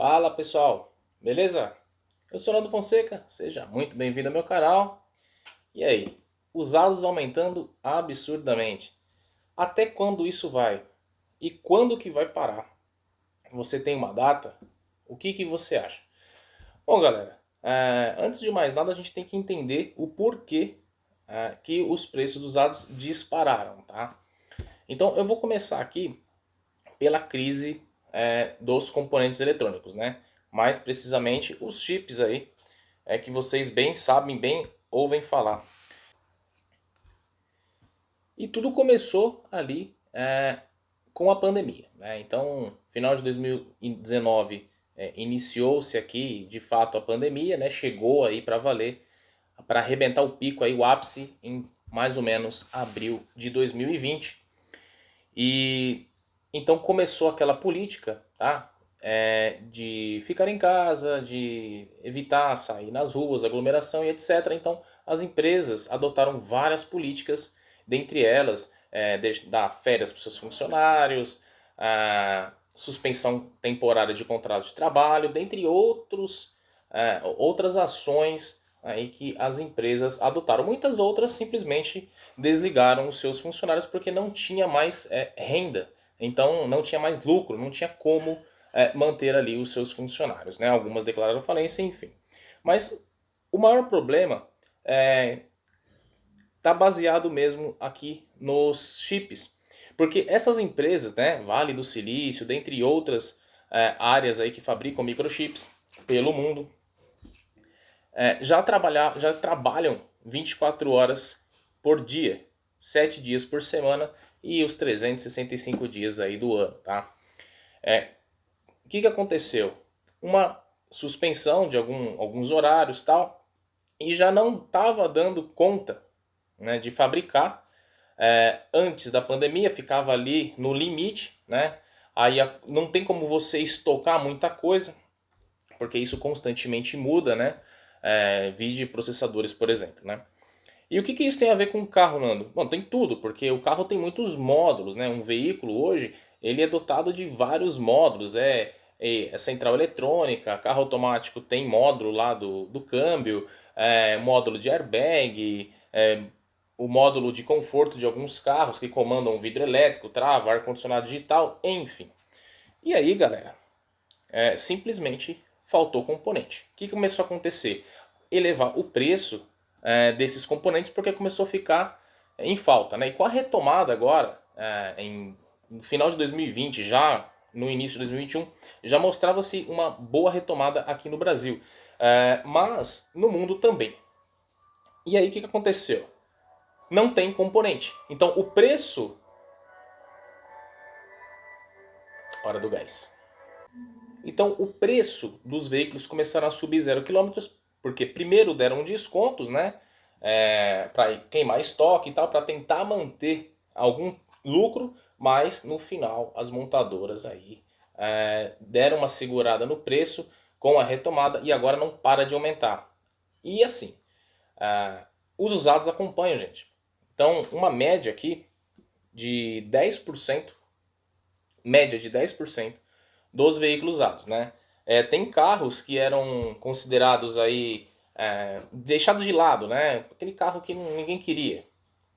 Fala pessoal, beleza? Eu sou Nando Fonseca, seja muito bem-vindo ao meu canal. E aí, usados aumentando absurdamente. Até quando isso vai? E quando que vai parar? Você tem uma data? O que você acha? Bom galera, antes de mais nada a gente tem que entender o porquê que os preços dos usados dispararam, tá? Então eu vou começar aqui pela crise dos componentes eletrônicos, né? Mais precisamente os chips aí, que vocês bem sabem, bem ouvem falar. E tudo começou ali com a pandemia, né? Então, final de 2019 iniciou-se aqui de fato a pandemia, né? Chegou aí para valer, para arrebentar o pico aí, o ápice em mais ou menos abril de 2020. E então começou aquela política, tá? De ficar em casa, de evitar sair nas ruas, aglomeração e etc. Então as empresas adotaram várias políticas, dentre elas dar férias para os seus funcionários, a suspensão temporária de contrato de trabalho, dentre outras ações aí que as empresas adotaram. Muitas outras simplesmente desligaram os seus funcionários porque não tinha mais renda. Então não tinha mais lucro, não tinha como manter ali os seus funcionários, né? Algumas declararam falência, enfim. Mas o maior problema está baseado mesmo aqui nos chips. Porque essas empresas, né, Vale do Silício, dentre outras áreas aí que fabricam microchips pelo mundo, já trabalham 24 horas por dia, 7 dias por semana e os 365 dias aí do ano, tá? O que aconteceu? Uma suspensão de alguns horários tal, e já não estava dando conta, né, de fabricar. Antes da pandemia ficava ali no limite, né? Aí não tem como você estocar muita coisa, porque isso constantemente muda, né? Vide processadores, por exemplo, né? E o que isso tem a ver com o carro, Nando? Bom, tem tudo, porque o carro tem muitos módulos, né? Um veículo hoje, ele é dotado de vários módulos, central eletrônica, carro automático tem módulo lá do câmbio, módulo de airbag, o módulo de conforto de alguns carros que comandam vidro elétrico, trava, ar-condicionado digital, enfim. E aí, galera, simplesmente faltou componente. O que começou a acontecer? Elevar o preço desses componentes porque começou a ficar em falta, né? E com a retomada agora, no final de 2020, já no início de 2021, já mostrava-se uma boa retomada aqui no Brasil, mas no mundo também. E aí o que aconteceu? Não tem componente. Então o preço... Hora do gás. Então o preço dos veículos começaram a subir 0 km, porque primeiro deram descontos, né? Para queimar estoque e tal, para tentar manter algum lucro, mas no final as montadoras aí deram uma segurada no preço com a retomada e agora não para de aumentar. E assim, os usados acompanham, gente. Então uma média aqui de 10%, média de 10% dos veículos usados, né? Tem carros que eram considerados aí deixados de lado, né? Aquele carro que ninguém queria,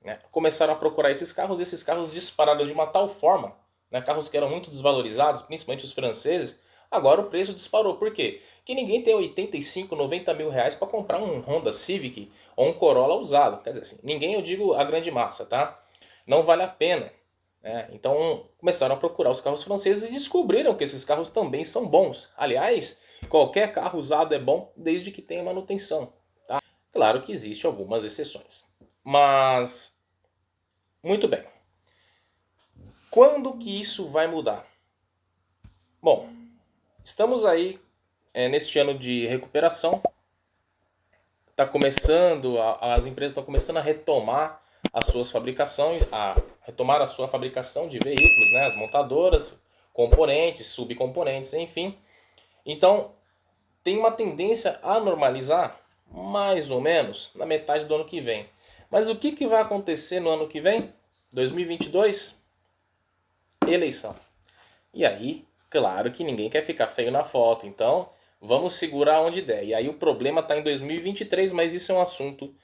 né? Começaram a procurar esses carros dispararam de uma tal forma, né? Carros que eram muito desvalorizados, principalmente os franceses. Agora o preço disparou. Por quê? Porque ninguém tem 85, 90 mil reais para comprar um Honda Civic ou um Corolla usado. Quer dizer assim, ninguém, eu digo a grande massa, tá? Não vale a pena. Então começaram a procurar os carros franceses e descobriram que esses carros também são bons. Aliás, qualquer carro usado é bom desde que tenha manutenção. Tá? Claro que existem algumas exceções. Mas, muito bem. Quando que isso vai mudar? Bom, estamos aí neste ano de recuperação. Tá começando, as empresas estão começando a retomar as suas fabricações, a retomar a sua fabricação de veículos, né? As montadoras, componentes, subcomponentes, enfim. Então, tem uma tendência a normalizar mais ou menos na metade do ano que vem. Mas o que vai acontecer no ano que vem? 2022? Eleição. E aí Claro que ninguém quer ficar feio na foto, então vamos segurar onde der. E aí o problema está em 2023, mas isso é um assunto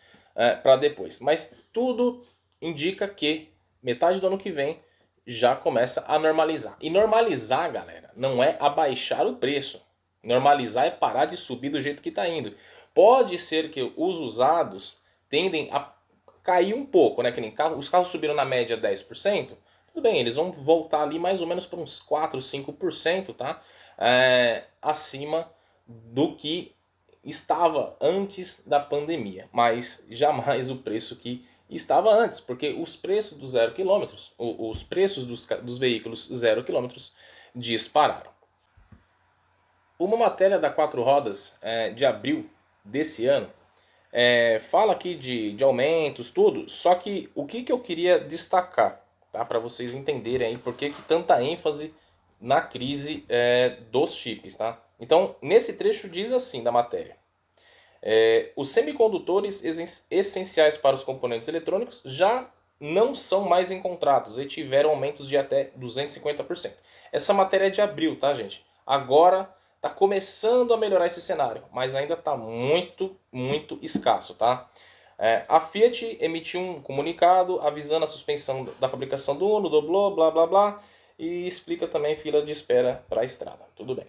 para depois. Mas tudo indica que metade do ano que vem já começa a normalizar. E normalizar, galera, não é abaixar o preço. Normalizar é parar de subir do jeito que está indo. Pode ser que os usados tendem a cair um pouco, né? Que nem os carros subiram na média 10%. Tudo bem, eles vão voltar ali mais ou menos para uns 4, 5%, tá? Acima do que estava antes da pandemia, mas jamais o preço que estava antes, porque os preços dos 0 km, os preços dos veículos 0 km dispararam. Uma matéria da Quatro Rodas de abril desse ano fala aqui de aumentos, tudo, só que o que eu queria destacar, tá, para vocês entenderem aí por que tanta ênfase na crise dos chips, tá? Então, nesse trecho diz assim da matéria: os semicondutores essenciais para os componentes eletrônicos já não são mais encontrados e tiveram aumentos de até 250%. Essa matéria é de abril, tá, gente? Agora está começando a melhorar esse cenário, mas ainda está muito, muito escasso, tá? A Fiat emitiu um comunicado avisando a suspensão da fabricação do Uno, do blá blá blá, e explica também fila de espera para a estrada. Tudo bem.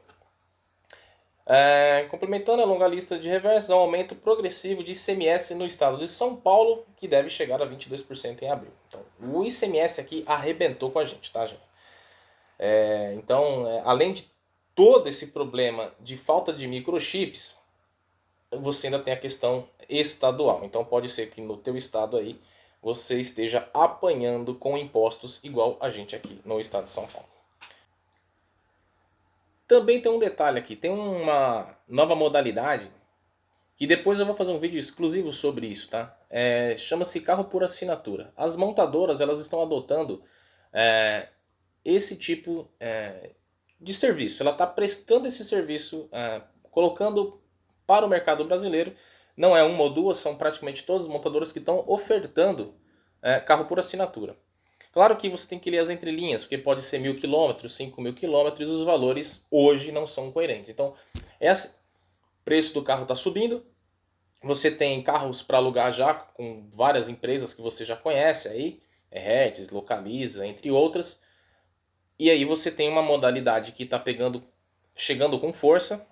Complementando a longa lista de reversão, aumento progressivo de ICMS no estado de São Paulo, que deve chegar a 22% em abril. Então, o ICMS aqui arrebentou com a gente, tá, gente? Então, além de todo esse problema de falta de microchips, você ainda tem a questão estadual. Então, pode ser que no teu estado aí você esteja apanhando com impostos igual a gente aqui no estado de São Paulo. Também tem um detalhe aqui, tem uma nova modalidade que depois eu vou fazer um vídeo exclusivo sobre isso, tá? Chama-se carro por assinatura. As montadoras elas estão adotando esse tipo de serviço. Ela está prestando esse serviço, colocando para o mercado brasileiro. Não é uma ou duas, são praticamente todas as montadoras que estão ofertando carro por assinatura. Claro que você tem que ler as entrelinhas, porque pode ser 1.000 km, 5.000 km, e os valores hoje não são coerentes. Então, o preço do carro está subindo, você tem carros para alugar já com várias empresas que você já conhece aí, Hertz, Localiza, entre outras, e aí você tem uma modalidade que está chegando com força,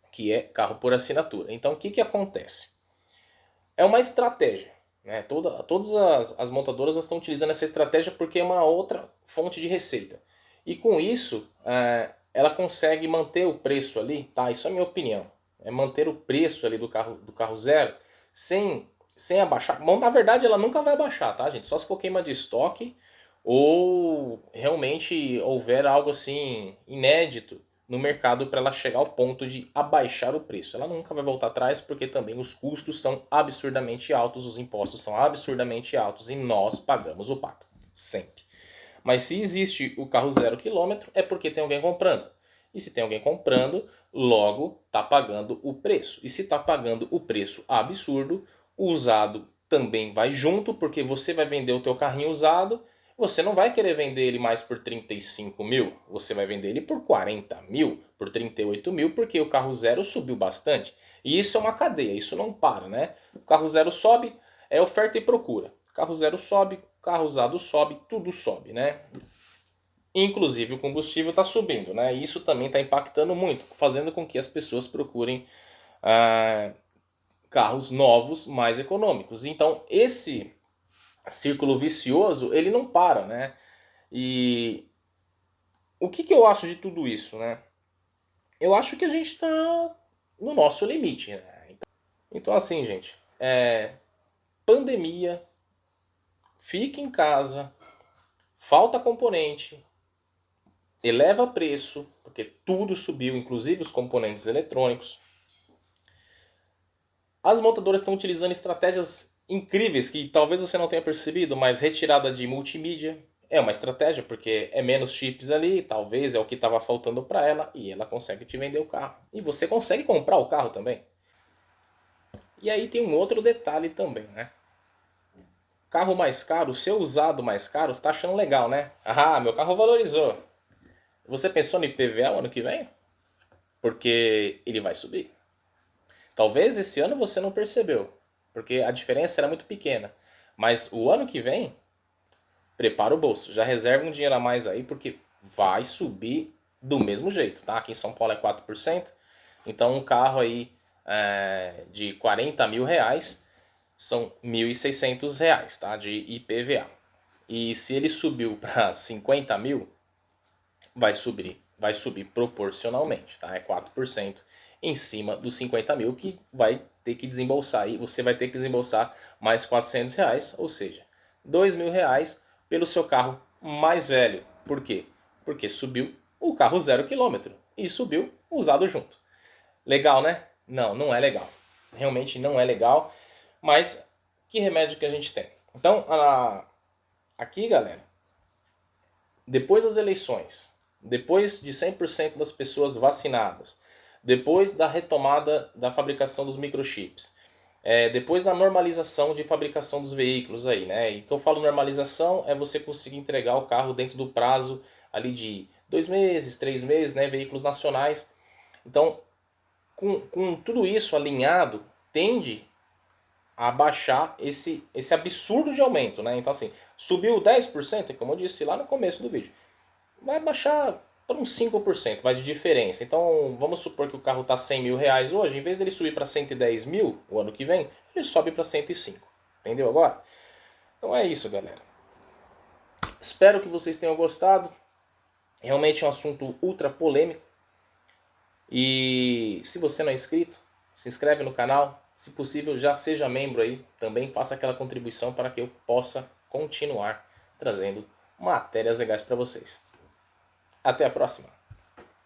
que é carro por assinatura. Então, o que acontece? É uma estratégia. Todas as montadoras estão utilizando essa estratégia porque é uma outra fonte de receita. E com isso, ela consegue manter o preço ali, tá? Isso é a minha opinião. É manter o preço ali do carro zero sem abaixar. Bom, na verdade, ela nunca vai abaixar, tá, gente? Só se for queima de estoque ou realmente houver algo assim inédito no mercado para ela chegar ao ponto de abaixar o preço. Ela nunca vai voltar atrás porque também os custos são absurdamente altos, os impostos são absurdamente altos e nós pagamos o pato, sempre. Mas se existe o carro 0 km é porque tem alguém comprando. E se tem alguém comprando, logo está pagando o preço. E se está pagando o preço absurdo, o usado também vai junto, porque você vai vender o teu carrinho usado, você não vai querer vender ele mais por 35 mil, você vai vender ele por 40 mil, por 38 mil, porque o carro zero subiu bastante. E isso é uma cadeia, isso não para, né? O carro zero sobe, é oferta e procura. O carro zero sobe, carro usado sobe, tudo sobe, né? Inclusive o combustível está subindo, né? E isso também está impactando muito, fazendo com que as pessoas procurem carros novos mais econômicos. Então esse círculo vicioso, ele não para, né? E o que eu acho de tudo isso, né? Eu acho que a gente está no nosso limite, né? Então assim, gente, pandemia, fique em casa, falta componente, eleva preço, porque tudo subiu, inclusive os componentes eletrônicos. As montadoras estão utilizando estratégias incríveis que talvez você não tenha percebido, mas retirada de multimídia é uma estratégia, porque é menos chips ali, talvez é o que estava faltando para ela, e ela consegue te vender o carro. E você consegue comprar o carro também. E aí tem um outro detalhe também, né? Carro mais caro, seu usado mais caro, você está achando legal, né? Ah, meu carro valorizou. Você pensou no IPVA o ano que vem? Porque ele vai subir. Talvez esse ano você não percebeu, porque a diferença era muito pequena. Mas o ano que vem, prepara o bolso. Já reserva um dinheiro a mais aí, porque vai subir do mesmo jeito, tá? Aqui em São Paulo é 4%. Então um carro aí de 40 mil reais são 1.600 reais, tá? De IPVA. E se ele subiu para 50 mil, vai subir proporcionalmente, tá? É 4% em cima dos 50 mil que vai ter que desembolsar aí. Você vai ter que desembolsar mais 400 reais, ou seja, 2 mil reais pelo seu carro mais velho. Por quê? Porque subiu o carro 0 km e subiu o usado junto. Legal, né? Não, não é legal. Realmente não é legal, mas que remédio que a gente tem? Então, aqui, galera, depois das eleições, depois de 100% das pessoas vacinadas, depois da retomada da fabricação dos microchips, depois da normalização de fabricação dos veículos aí, né? E que eu falo normalização é você conseguir entregar o carro dentro do prazo ali de 2 meses, 3 meses, né? Veículos nacionais. Então, com tudo isso alinhado, tende a baixar esse absurdo de aumento, né? Então assim, subiu 10%, como eu disse lá no começo do vídeo, vai baixar para uns 5%, vai de diferença. Então vamos supor que o carro está 100 mil reais hoje, em vez dele subir para 110 mil o ano que vem, ele sobe para 105. Entendeu agora? Então é isso, galera. Espero que vocês tenham gostado. Realmente é um assunto ultra polêmico. E se você não é inscrito, se inscreve no canal. Se possível, já seja membro aí. Também faça aquela contribuição para que eu possa continuar trazendo matérias legais para vocês. Até a próxima!